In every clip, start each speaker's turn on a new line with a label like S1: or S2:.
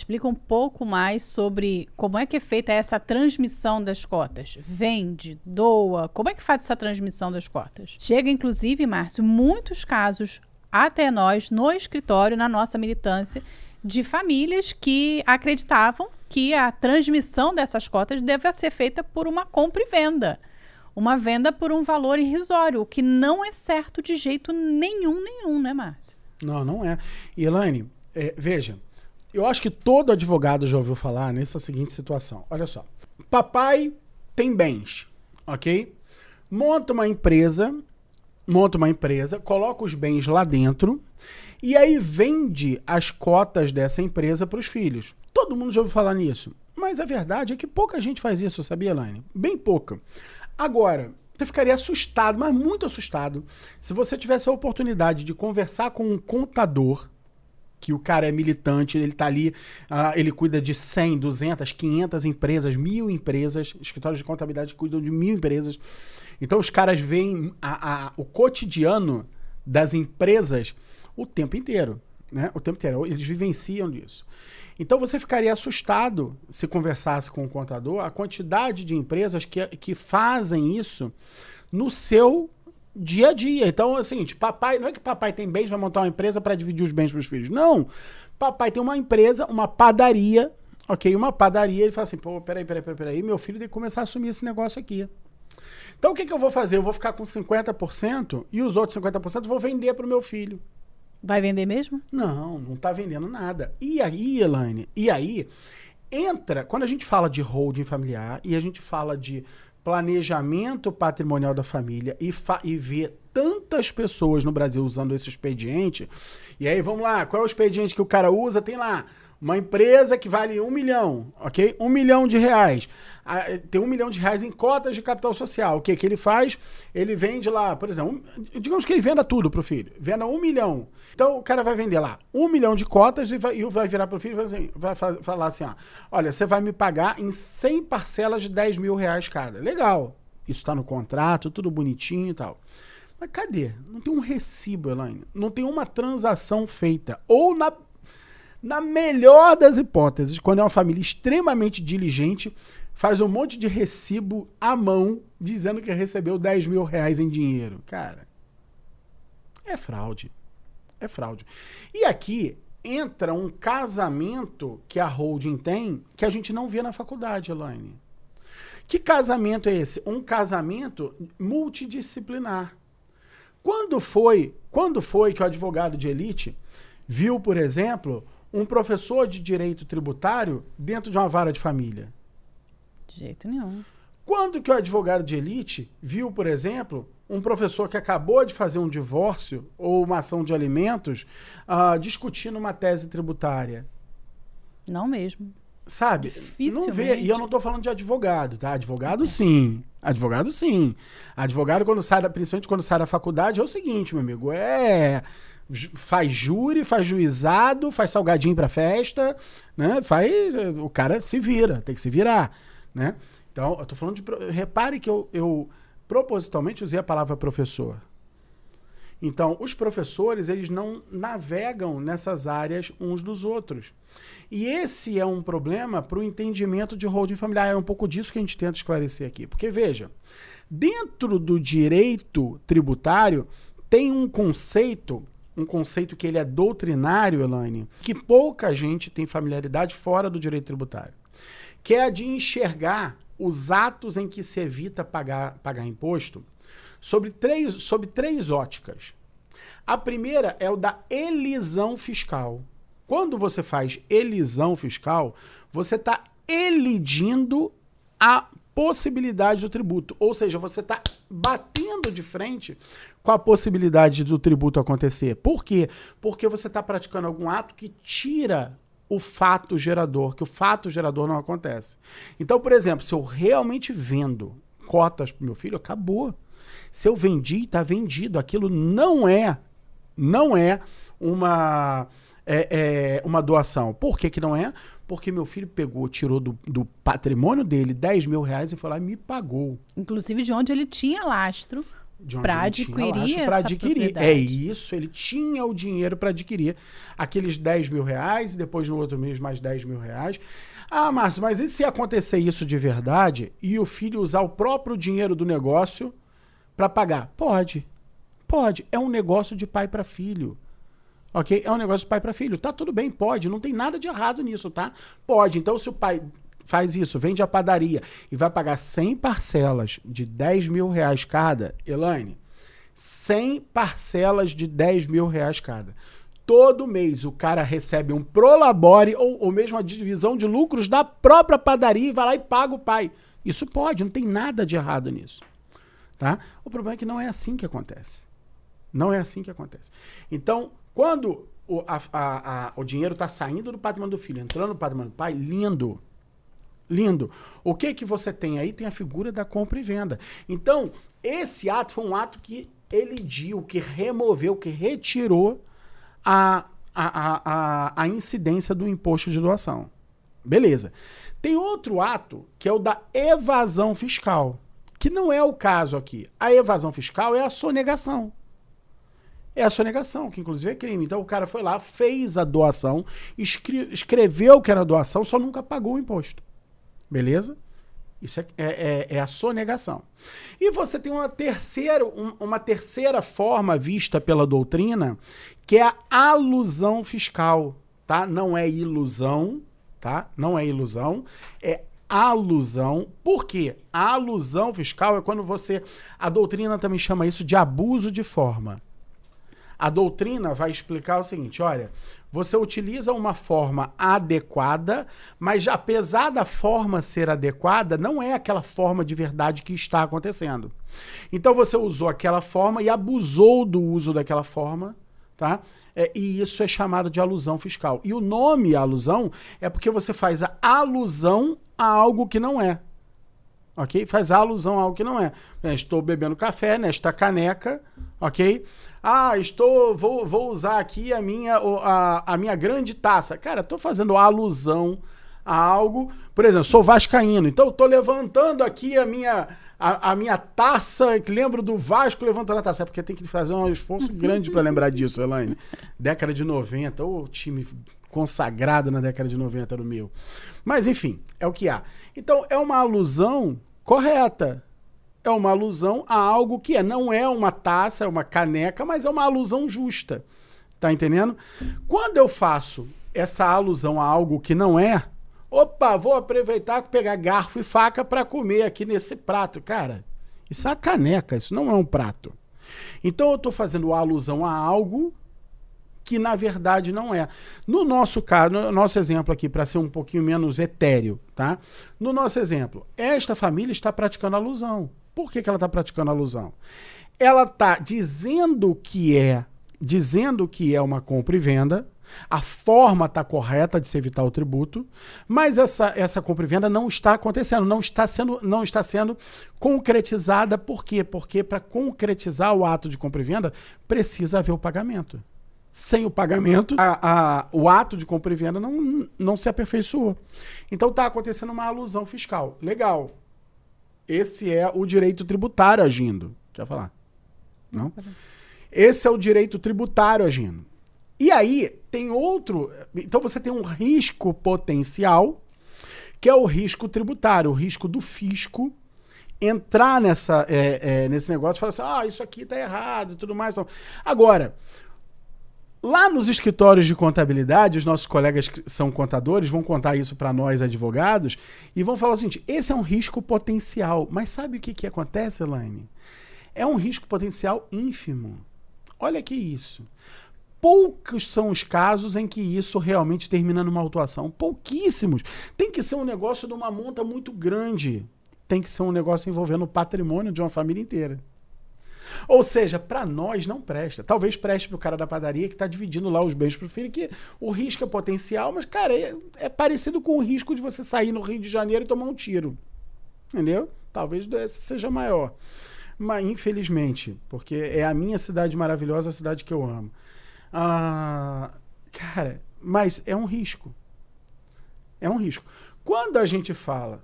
S1: explica um pouco mais sobre como é que é feita essa transmissão das cotas. Vende, doa, como é que faz essa transmissão das cotas? Chega, inclusive, Márcio, muitos casos até nós, no escritório, na nossa militância, de famílias que acreditavam que a transmissão dessas cotas deve ser feita por uma compra e venda. Uma venda por um valor irrisório, o que não é certo de jeito nenhum, né, Márcio?
S2: Não, não é. E, Elaine, veja, eu acho que todo advogado já ouviu falar nessa seguinte situação. Olha só, papai tem bens, ok? Monta uma empresa, coloca os bens lá dentro e aí vende as cotas dessa empresa para os filhos. Todo mundo já ouviu falar nisso. Mas a verdade é que pouca gente faz isso, sabia, Elaine? Bem pouca. Agora, você ficaria assustado, mas muito assustado, se você tivesse a oportunidade de conversar com um contador, que o cara é militante, ele tá ali, ele cuida de 100, 200, 500 empresas, 1000 empresas, escritórios de contabilidade cuidam de 1000 empresas. Então os caras veem o cotidiano das empresas o tempo inteiro, né? O tempo inteiro, eles vivenciam disso. Então você ficaria assustado se conversasse com o contador a quantidade de empresas que fazem isso no seu dia a dia. Então é o seguinte, papai, não é que papai tem bens, vai montar uma empresa para dividir os bens para os filhos. Não, papai tem uma empresa, uma padaria, ok? Uma padaria, ele fala assim, pô, peraí, meu filho tem que começar a assumir esse negócio aqui. Então o que eu vou fazer? Eu vou ficar com 50% e os outros 50% eu vou vender para o meu filho.
S1: Vai vender mesmo?
S2: Não tá vendendo nada. E aí, Elaine, entra, quando a gente fala de holding familiar e a gente fala de planejamento patrimonial da família e vê tantas pessoas no Brasil usando esse expediente, e aí vamos lá, qual é o expediente que o cara usa? Tem lá uma empresa que vale 1 milhão, ok? 1 milhão de reais. Tem 1 milhão de reais em cotas de capital social. O que ele faz? Ele vende lá, por exemplo, digamos que ele venda tudo pro filho. Venda 1 milhão. Então o cara vai vender lá 1 milhão de cotas e vai virar pro filho e vai falar assim, ó, olha, você vai me pagar em 100 parcelas de 10 mil reais cada. Legal. Isso tá no contrato, tudo bonitinho e tal. Mas cadê? Não tem um recibo, Elaine. Não tem uma transação feita. Ou na melhor das hipóteses, quando é uma família extremamente diligente, faz um monte de recibo à mão, dizendo que recebeu 10 mil reais em dinheiro. Cara, é fraude. É fraude. E aqui entra um casamento que a holding tem, que a gente não vê na faculdade, Elaine. Que casamento é esse? Um casamento multidisciplinar. Quando foi que o advogado de elite viu, por exemplo, um professor de direito tributário dentro de uma vara de família?
S1: De jeito nenhum.
S2: Quando que o advogado de elite viu, por exemplo, um professor que acabou de fazer um divórcio ou uma ação de alimentos discutindo uma tese tributária?
S1: Não mesmo.
S2: Sabe? Não vê. E eu não estou falando de advogado, tá? Advogado sim. Advogado sim. Advogado, principalmente quando sai da faculdade, é o seguinte, meu amigo, faz júri, faz juizado, faz salgadinho pra festa, né? O cara se vira, tem que se virar, né? Então, eu tô falando repare que eu propositalmente usei a palavra professor. Então, os professores, eles não navegam nessas áreas uns dos outros. E esse é um problema para o entendimento de holding familiar. É um pouco disso que a gente tenta esclarecer aqui. Porque, veja, dentro do direito tributário, tem um conceito que ele é doutrinário, Elaine, que pouca gente tem familiaridade fora do direito tributário, que é a de enxergar os atos em que se evita pagar imposto sob três óticas. A primeira é o da elisão fiscal. Quando você faz elisão fiscal, você está elidindo a possibilidade do tributo. Ou seja, você está batendo de frente com a possibilidade do tributo acontecer. Por quê? Porque você está praticando algum ato que tira o fato gerador, que o fato gerador não acontece. Então, por exemplo, se eu realmente vendo cotas para o meu filho, acabou. Se eu vendi, está vendido. Aquilo não é uma doação. Por que não é? Porque meu filho tirou do patrimônio dele 10 mil reais e foi lá e me pagou.
S1: Inclusive de onde ele tinha lastro
S2: de onde
S1: pra
S2: ele
S1: adquirir
S2: tinha laço, para adquirir. É isso, ele tinha o dinheiro para adquirir aqueles 10 mil reais e depois no outro mês mais 10 mil reais. Ah, Márcio, mas e se acontecer isso de verdade e o filho usar o próprio dinheiro do negócio para pagar? Pode. Pode. É um negócio de pai para filho. Ok? É um negócio de pai para filho. Tá tudo bem, pode. Não tem nada de errado nisso, tá? Pode. Então, se o pai faz isso, vende a padaria e vai pagar 100 parcelas de 10 mil reais cada, Elaine, 100 parcelas de 10 mil reais cada. Todo mês o cara recebe um prolabore ou mesmo a divisão de lucros da própria padaria e vai lá e paga o pai. Isso pode, não tem nada de errado nisso. Tá? O problema é que não é assim que acontece. Não é assim que acontece. Então, quando o dinheiro está saindo do patrimônio do filho, entrando no patrimônio do pai, lindo. Lindo. O que que você tem aí? Tem a figura da compra e venda. Então, esse ato foi um ato que elidiu, que removeu, que retirou a incidência do imposto de doação. Beleza. Tem outro ato, que é o da evasão fiscal, que não é o caso aqui. A evasão fiscal é a sonegação. É a sonegação, que inclusive é crime. Então o cara foi lá, fez a doação, escreveu que era doação, só nunca pagou o imposto. Beleza? Isso é a sonegação. E você tem uma terceira forma vista pela doutrina, que é a alusão fiscal, tá? Não é ilusão, tá? Não é ilusão, é alusão. Por quê? A alusão fiscal é quando a doutrina também chama isso de abuso de forma. A doutrina vai explicar o seguinte, olha, você utiliza uma forma adequada, mas apesar da forma ser adequada, não é aquela forma de verdade que está acontecendo. Então você usou aquela forma e abusou do uso daquela forma, tá? E isso é chamado de alusão fiscal. E o nome alusão é porque você faz a alusão a algo que não é. Ok? Faz a alusão a algo que não é. Estou bebendo café nesta caneca, ok? Ah, vou usar aqui a minha grande taça. Cara, estou fazendo alusão a algo. Por exemplo, sou vascaíno, então estou levantando aqui a minha taça, que lembro do Vasco levantando a taça. É porque tem que fazer um esforço grande para lembrar disso, Elaine. Década de 90, o time consagrado na década de 90 no meu. Mas, enfim, é o que há. Então, é uma alusão correta. É uma alusão a algo que não é uma taça, é uma caneca, mas é uma alusão justa. Tá entendendo? Quando eu faço essa alusão a algo que não é, opa, vou aproveitar e pegar garfo e faca para comer aqui nesse prato. Cara, isso é uma caneca, isso não é um prato. Então eu estou fazendo alusão a algo que na verdade não é. No nosso caso, no nosso exemplo aqui, para ser um pouquinho menos etéreo, tá? No nosso exemplo, esta família está praticando alusão. Por que ela está praticando alusão? Ela está dizendo que é uma compra e venda, a forma está correta de se evitar o tributo, mas essa compra e venda não está acontecendo, não está sendo concretizada. Por quê? Porque para concretizar o ato de compra e venda, precisa haver o pagamento. Sem o pagamento, o ato de compra e venda não se aperfeiçoou. Então está acontecendo uma alusão fiscal. Legal. Esse é o direito tributário agindo. Quer falar? Não? Esse é o direito tributário agindo. E aí, tem outro... Então você tem um risco potencial, que é o risco tributário, o risco do fisco entrar nesse negócio e falar assim, isso aqui está errado e tudo mais. Agora... Lá nos escritórios de contabilidade, os nossos colegas que são contadores vão contar isso para nós, advogados, e vão falar o seguinte, esse é um risco potencial. Mas sabe o que acontece, Elaine? É um risco potencial ínfimo. Olha que isso. Poucos são os casos em que isso realmente termina numa autuação. Pouquíssimos. Tem que ser um negócio de uma monta muito grande. Tem que ser um negócio envolvendo o patrimônio de uma família inteira. Ou seja, para nós não presta. Talvez preste para o cara da padaria que está dividindo lá os bens para o filho, que o risco é potencial, mas, cara, é parecido com o risco de você sair no Rio de Janeiro e tomar um tiro. Entendeu? Talvez esse seja maior. Mas, infelizmente, porque é a minha cidade maravilhosa, a cidade que eu amo. Cara, mas é um risco. É um risco. Quando a gente fala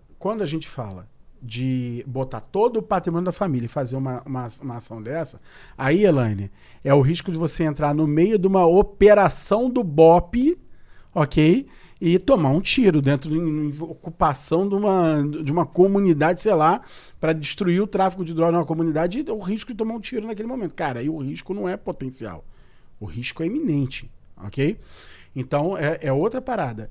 S2: de botar todo o patrimônio da família e fazer uma ação dessa, aí, Elaine, é o risco de você entrar no meio de uma operação do BOP, ok? E tomar um tiro dentro de ocupação de uma comunidade, sei lá, para destruir o tráfico de drogas numa comunidade, e o risco de tomar um tiro naquele momento. Cara, aí o risco não é potencial. O risco é iminente, ok? Então, é outra parada.